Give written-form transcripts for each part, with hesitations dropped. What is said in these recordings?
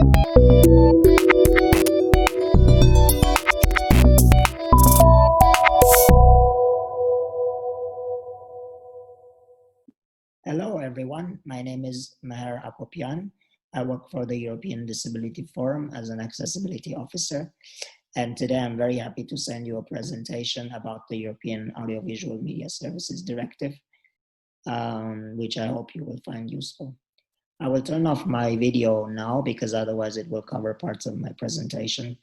Hello, everyone. My name is Meher Akopian. I work for the European Disability Forum as an accessibility officer. And today I'm very happy to send you a presentation about the European Audiovisual Media Services Directive, which I hope you will find useful. I will turn off my video now because otherwise it will cover parts of my presentation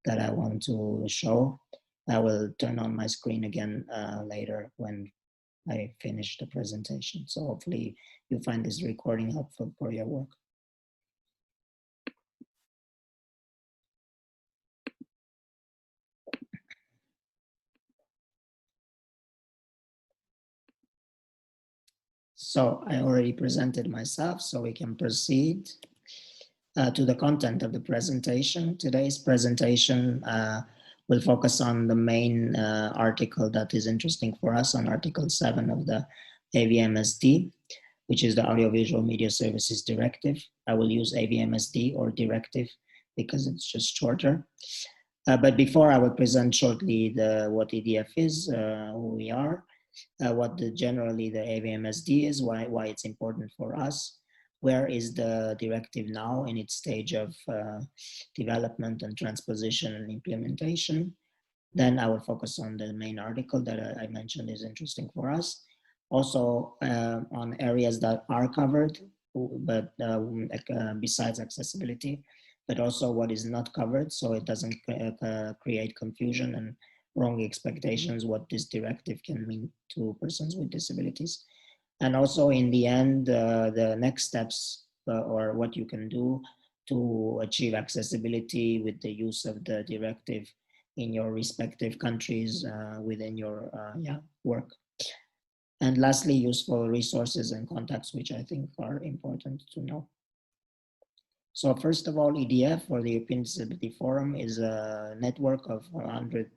that I want to show. I will turn on my screen again later when I finish the presentation. So hopefully you find this recording helpful for your work. So I already presented myself, so we can proceed to the content of the presentation. Today's presentation will focus on the main article that is interesting for us, on Article 7 of the AVMSD, which is the Audiovisual Media Services Directive. I will use AVMSD or directive because it's just shorter. But before I will present shortly what EDF is, who we are, generally the AVMSD is, why it's important for us, where is the directive now in its stage of development and transposition and implementation. Then I will focus on the main article that I mentioned is interesting for us. Also on areas that are covered, but besides accessibility, but also what is not covered, so it doesn't create confusion and wrong expectations what this directive can mean to persons with disabilities. And also in the end, the next steps or what you can do to achieve accessibility with the use of the directive in your respective countries within your work. And lastly, useful resources and contacts, which I think are important to know. So first of all, EDF, or the European Disability Forum, is a network of 100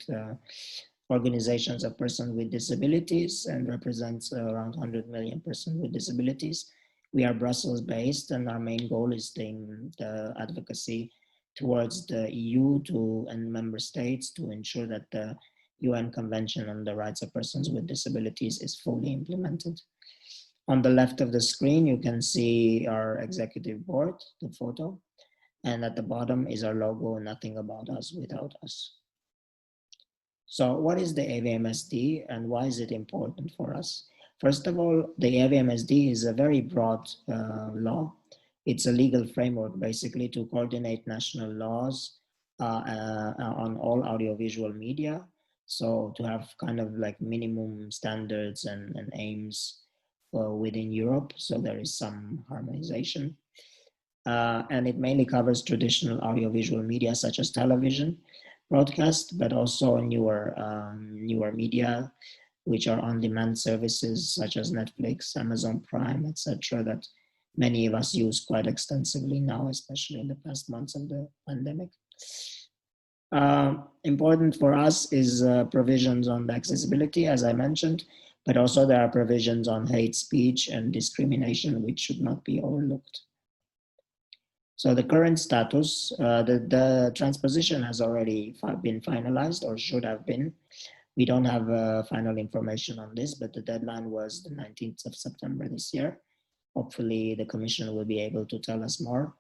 organizations of persons with disabilities and represents around 100 million persons with disabilities. We are Brussels based, and our main goal is the advocacy towards the EU and member states to ensure that the UN Convention on the Rights of Persons with Disabilities is fully implemented. On the left of the screen, you can see our executive board, the photo, and at the bottom is our logo, nothing about us without us. So what is the AVMSD and why is it important for us? First of all, the AVMSD is a very broad law. It's a legal framework basically to coordinate national laws on all audiovisual media. So to have kind of like minimum standards and aims within Europe. So there is some harmonization. And it mainly covers traditional audiovisual media such as television, broadcast, but also newer media, which are on-demand services such as Netflix, Amazon Prime, etc., that many of us use quite extensively now, especially in the past months of the pandemic. Important for us is provisions on the accessibility, as I mentioned, but also there are provisions on hate speech and discrimination, which should not be overlooked. So the current status, the transposition has already been finalized or should have been. We don't have final information on this, but the deadline was the 19th of September this year. Hopefully the Commission will be able to tell us more.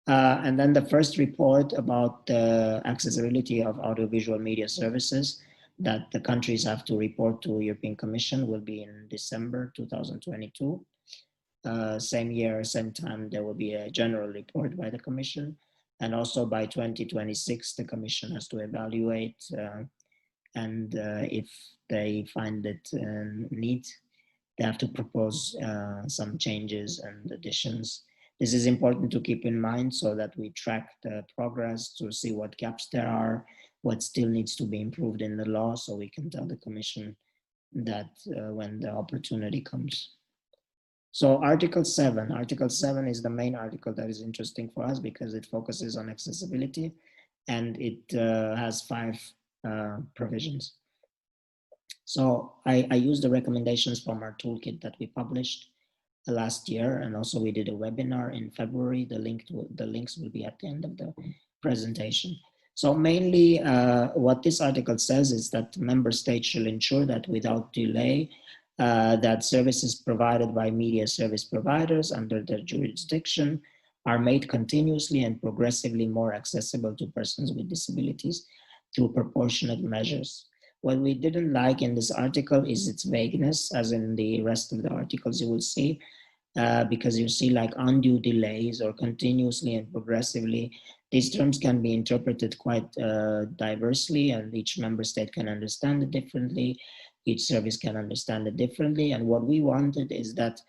And then the first report about the accessibility of audiovisual media services that the countries have to report to European Commission will be in December 2022. Same year, same time, there will be a general report by the Commission. And also by 2026, the Commission has to evaluate and if they find it need, they have to propose some changes and additions. This is important to keep in mind so that we track the progress to see what gaps there are, what still needs to be improved in the law, so we can tell the Commission that when the opportunity comes. So Article 7 is the main article that is interesting for us because it focuses on accessibility and it has 5 provisions. So I use the recommendations from our toolkit that we published last year, and also we did a webinar in February. The links will be at the end of the presentation. So mainly what this article says is that member states shall ensure that without delay that services provided by media service providers under their jurisdiction are made continuously and progressively more accessible to persons with disabilities through proportionate measures. What we didn't like in this article is its vagueness, as in the rest of the articles you will see, because you see like undue delays or continuously and progressively. These terms can be interpreted quite diversely, and each member state can understand it differently. Each service can understand it differently. And what we wanted is that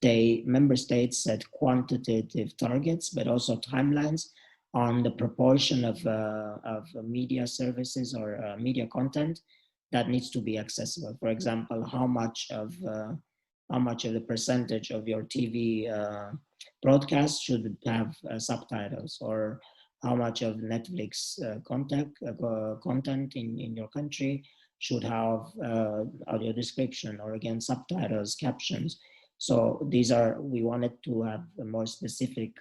member states set quantitative targets, but also timelines on the proportion of media services or media content that needs to be accessible. For example, how much of the percentage of your TV broadcast should have subtitles, or how much of Netflix content in your country should have audio description, or again, subtitles, captions. So we wanted to have more specific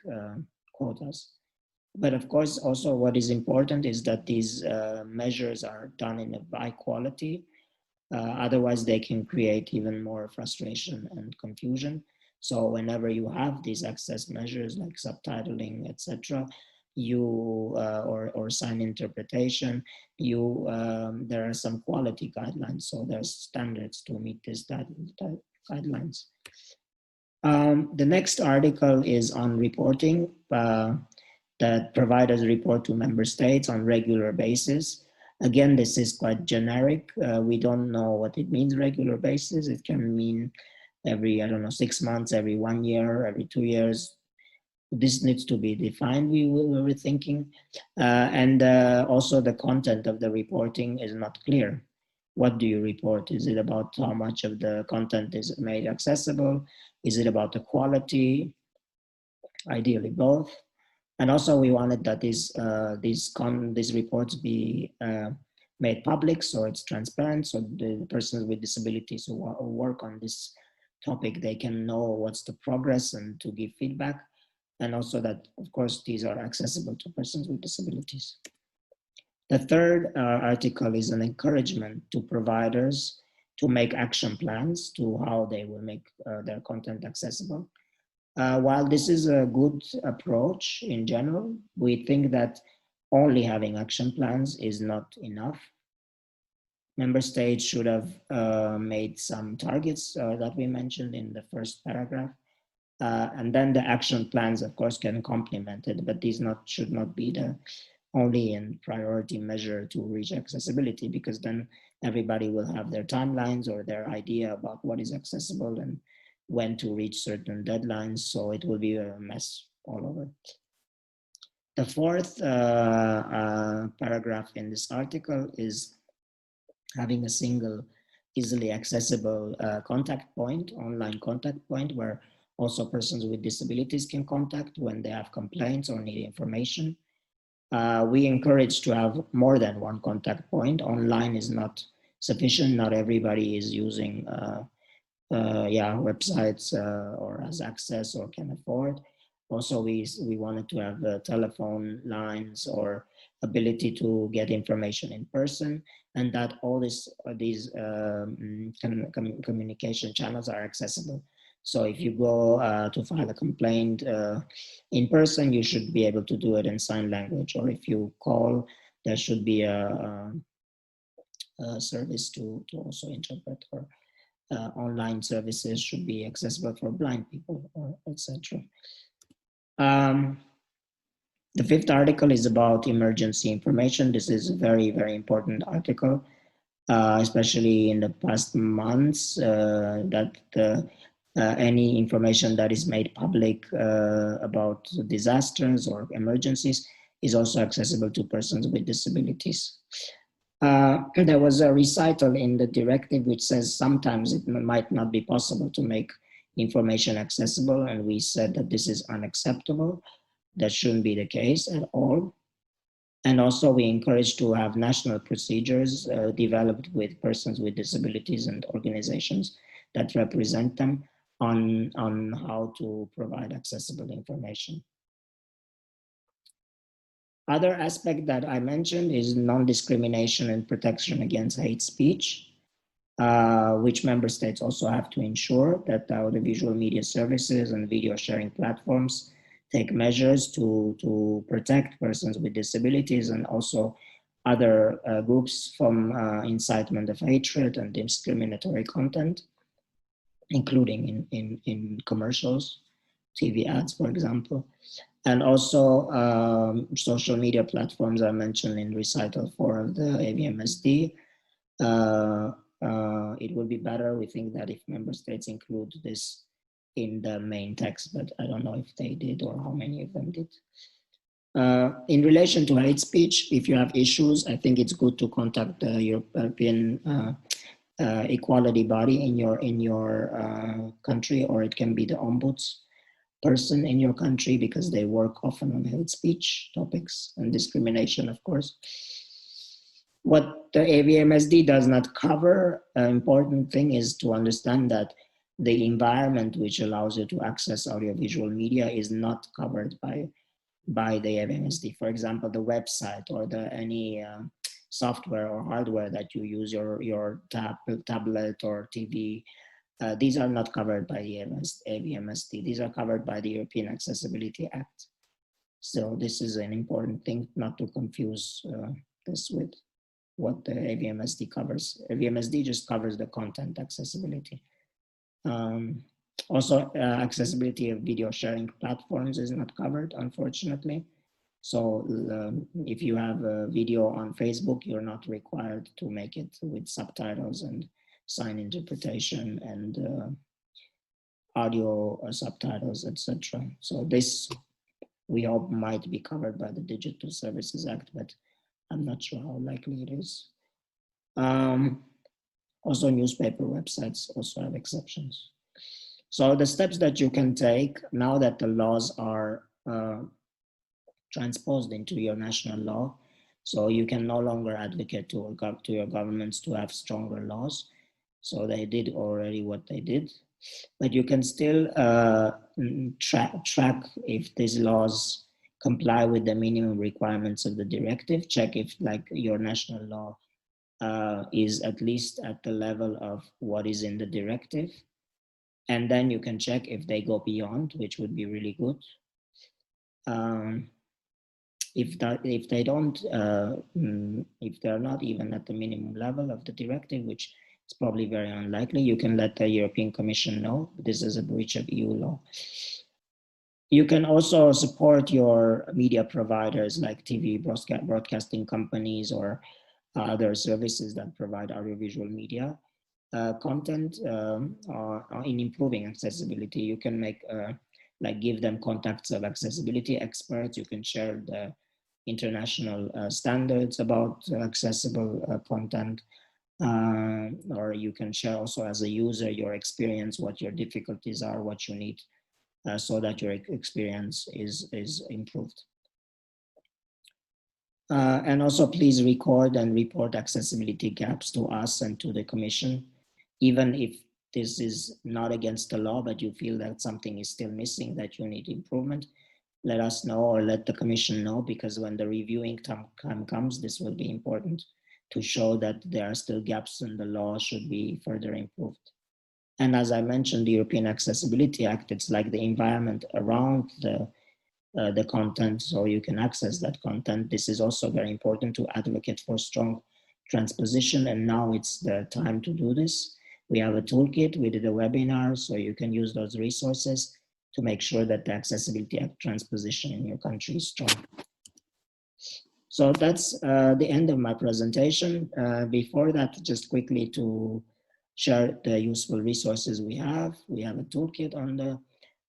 quotas. But of course, also what is important is that these measures are done in a high quality. Otherwise, they can create even more frustration and confusion. So whenever you have these access measures like subtitling, etc., or sign interpretation, there are some quality guidelines. So there's standards to meet these guidelines. The next article is on reporting, that providers report to member states on regular basis. Again, this is quite generic. We don't know what it means, regular basis. It can mean every, 6 months, every 1 year, every 2 years. This needs to be defined, we were thinking. And also the content of the reporting is not clear. What do you report? Is it about how much of the content is made accessible? Is it about the quality? Ideally both. And also we wanted that these reports be made public, so it's transparent, so the persons with disabilities who work on this topic, they can know what's the progress and to give feedback. And also that, of course, these are accessible to persons with disabilities. The third article is an encouragement to providers to make action plans to how they will make their content accessible. While this is a good approach in general, we think that only having action plans is not enough. Member states should have made some targets that we mentioned in the first paragraph. And then the action plans, of course, can complement it, but these should not be the only and priority measure to reach accessibility, because then everybody will have their timelines or their idea about what is accessible and when to reach certain deadlines, so it will be a mess all over. The fourth paragraph in this article is having a single, easily accessible contact point, online contact point, where also persons with disabilities can contact when they have complaints or need information. We encourage to have more than one contact point. Online is not sufficient. Not everybody is using websites or has access or can afford. Also, we wanted to have telephone lines or ability to get information in person, and that all these communication channels are accessible. So if you go to file a complaint in person, you should be able to do it in sign language, or if you call, there should be a service to also interpret, or online services should be accessible for blind people, or etc. The fifth article is about emergency information. This is a very, very important article, especially in the past months, that any information that is made public about disasters or emergencies is also accessible to persons with disabilities. There was a recital in the directive which says sometimes it might not be possible to make information accessible, and we said that this is unacceptable. That shouldn't be the case at all. And also we encourage to have national procedures developed with persons with disabilities and organizations that represent them on how to provide accessible information. Other aspect that I mentioned is non-discrimination and protection against hate speech, which member states also have to ensure that audiovisual media services and video sharing platforms take measures to protect persons with disabilities and also other groups from incitement of hatred and discriminatory content, including in commercials, TV ads, for example. And also social media platforms are mentioned in recital 4 of the AVMSD. It would be better, we think, that if member states include this in the main text, but I don't know if they did or how many of them did. In relation to hate speech, if you have issues, I think it's good to contact the European equality body in your country, or it can be the ombuds person in your country, because they work often on hate speech topics and discrimination, of course. What the AVMSD does not cover, an important thing is to understand that the environment which allows you to access audiovisual media is not covered by the AVMSD. For example, the website or any software or hardware that you use, your tablet or TV, these are not covered by the AVMSD. These are covered by the European Accessibility Act. So this is an important thing, not to confuse this with what the AVMSD covers. AVMSD just covers the content accessibility. Also, accessibility of video sharing platforms is not covered, unfortunately. So if you have a video on Facebook, you're not required to make it with subtitles and sign interpretation and audio subtitles, etc. So this, we hope, might be covered by the Digital Services Act, but I'm not sure how likely it is. Also, newspaper websites also have exceptions. So the steps that you can take now that the laws are transposed into your national law, so you can no longer advocate to your governments to have stronger laws. So they did already what they did, but you can still track if these laws comply with the minimum requirements of the directive. Check if, like, your national law is at least at the level of what is in the directive. And then you can check if they go beyond, which would be really good. If they don't, if they're not even at the minimum level of the directive, which is probably very unlikely, you can let the European Commission know this is a breach of EU law. You can also support your media providers like TV broadcasting companies or other services that provide audiovisual media content in improving accessibility. You can make like give them contacts of accessibility experts. You can share the international standards about accessible content, or you can share also as a user your experience, what your difficulties are, what you need, so that your experience is improved. And also please record and report accessibility gaps to us and to the Commission, even if this is not against the law, but you feel that something is still missing, that you need improvement. Let us know or let the Commission know, because when the reviewing time comes, this will be important to show that there are still gaps in the law, should be further improved. And as I mentioned, the European Accessibility Act, it's like the environment around the content, so you can access that content. This is also very important to advocate for strong transposition, and now it's the time to do this. We have a toolkit, we did a webinar, so you can use those resources to make sure that the Accessibility Act transposition in your country is strong. So that's the end of my presentation. Before that, just quickly to share the useful resources we have. We have a toolkit on the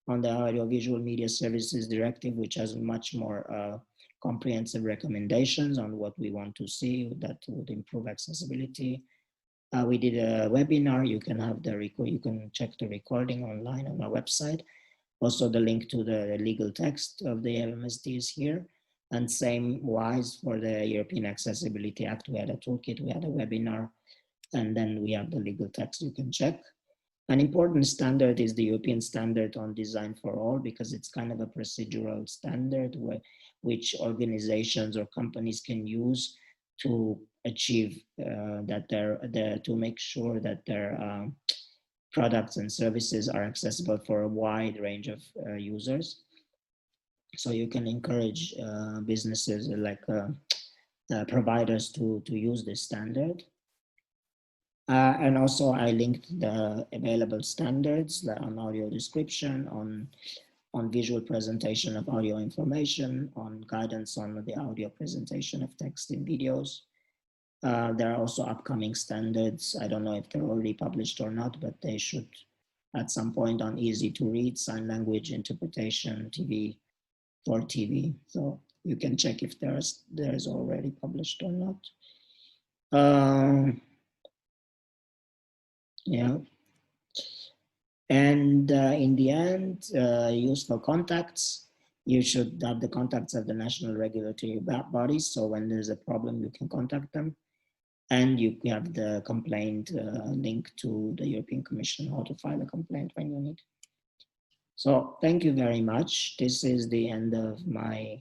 Audiovisual Media Services Directive, which has much more comprehensive recommendations on what we want to see that would improve accessibility. We did a webinar. You can have you can check the recording online on our website. Also, the link to the legal text of the AVMSD is here. And same wise for the European Accessibility Act. We had a toolkit, we had a webinar, and then we have the legal text you can check. An important standard is the European Standard on Design for All, because it's kind of a procedural standard which organizations or companies can use to achieve to make sure that their products and services are accessible for a wide range of users. So you can encourage businesses like providers to use this standard. And also I linked the available standards on audio description, on visual presentation of audio information, on guidance on the audio presentation of text in videos. There are also upcoming standards. I don't know if they're already published or not, but they should at some point, on easy to read sign language interpretation for TV. So you can check if there's already published or not. Yeah. And in the end, useful contacts. You should have the contacts of the national regulatory bodies. So when there's a problem, you can contact them. And you have the complaint link to the European Commission, how to file a complaint when you need. So thank you very much. This is the end of my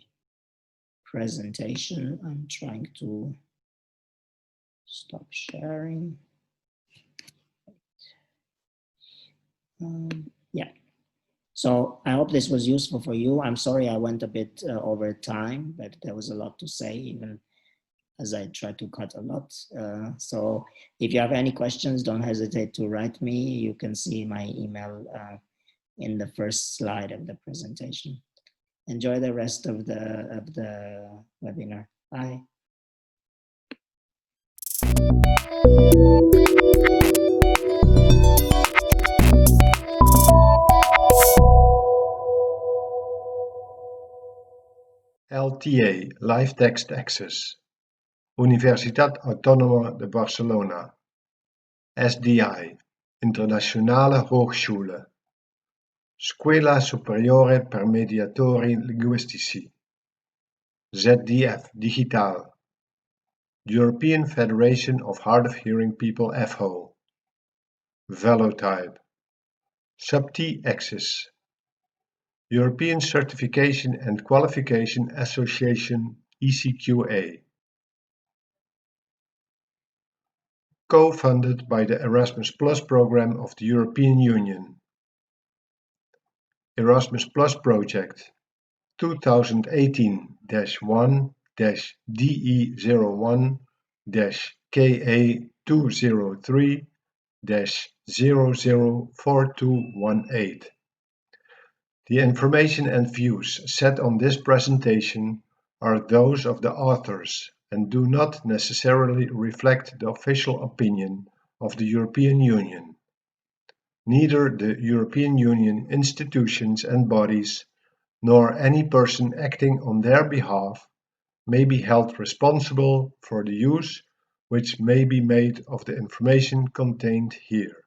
presentation. I'm trying to stop sharing. Yeah. So I hope this was useful for you. I'm sorry I went a bit over time, but there was a lot to say, even as I tried to cut a lot. So if you have any questions, don't hesitate to write me. You can see my email in the first slide of the presentation. Enjoy the rest of the webinar. Bye. LTA, Live Text Access, Universitat Autónoma de Barcelona, SDI, Internationale Hochschule, Scuola Superiore per Mediatori Linguistici, ZDF Digital, European Federation of Hard of Hearing People FHO, Velotype, SUBT Access, European Certification and Qualification Association ECQA. Co-funded by the Erasmus Plus program of the European Union. Erasmus Plus project 2018-1-DE01-KA203-004218. The information and views set on this presentation are those of the authors and do not necessarily reflect the official opinion of the European Union. Neither the European Union institutions and bodies, nor any person acting on their behalf, may be held responsible for the use which may be made of the information contained here.